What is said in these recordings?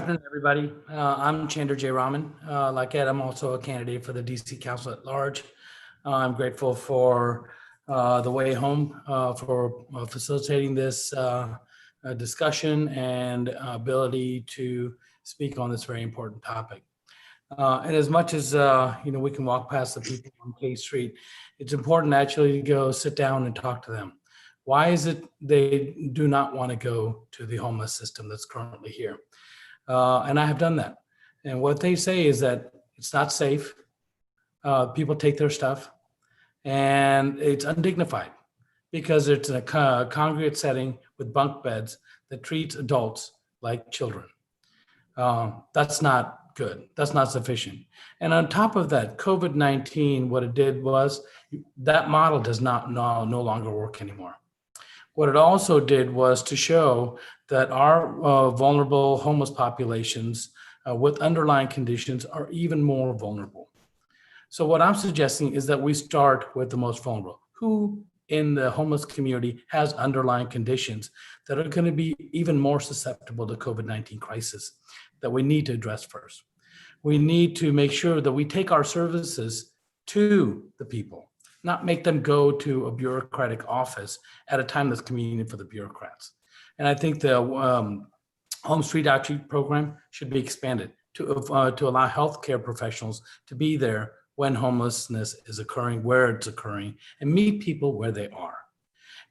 afternoon, everybody. I'm Chander J. Raman. Like Ed, I'm also a candidate for the DC Council at Large. I'm grateful for the Way Home for facilitating this discussion and ability to speak on this very important topic. And as much as we can walk past the people on K Street, it's important actually to go sit down and talk to them. Why is it they do not want to go to the homeless system that's currently here? And I have done that. And what they say is that it's not safe. People take their stuff, and it's undignified because it's a congregate setting with bunk beds that treats adults like children. That's not good. That's not sufficient. And on top of that, COVID-19, what it did was that model does not no longer work anymore. What it also did was to show that our vulnerable homeless populations with underlying conditions are even more vulnerable. So what I'm suggesting is that we start with the most vulnerable. Who in the homeless community has underlying conditions that are going to be even more susceptible to COVID-19 crisis that we need to address first? We need to make sure that we take our services to the people, not make them go to a bureaucratic office at a time that's convenient for the bureaucrats. And I think the Home Street Outreach program should be expanded to allow healthcare professionals to be there when homelessness is occurring, where it's occurring, and meet people where they are.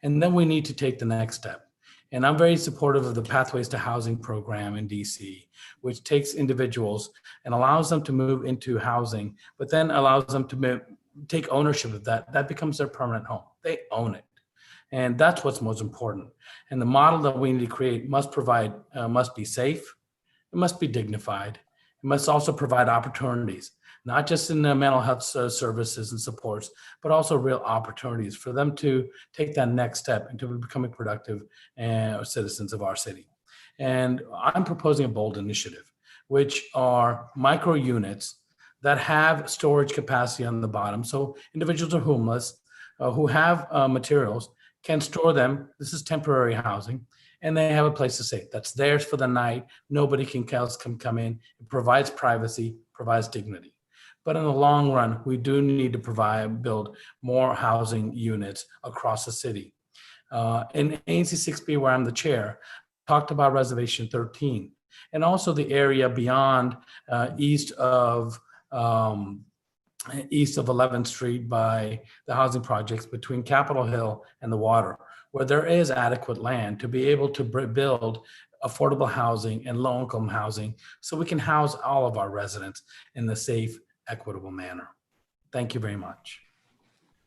And then we need to take the next step. And I'm very supportive of the Pathways to Housing program in DC, which takes individuals and allows them to move into housing, but then allows them to take ownership of that. That becomes their permanent home. They own it. And that's what's most important. And the model that we need to create must be safe. It must be dignified. It must also provide opportunities, not just in the mental health services and supports, but also real opportunities for them to take that next step into becoming productive citizens of our city. And I'm proposing a bold initiative, which are micro units that have storage capacity on the bottom. So individuals are homeless who have materials can store them. This is temporary housing, and they have a place to stay. That's theirs for the night. Nobody else can come in. It provides privacy, provides dignity. But in the long run, we do need to build more housing units across the city. In ANC6B, where I'm the chair, talked about Reservation 13, and also the area beyond east of 11th Street by the housing projects between Capitol Hill and the water, where there is adequate land to be able to build affordable housing and low-income housing so we can house all of our residents in a safe, equitable manner. Thank you very much.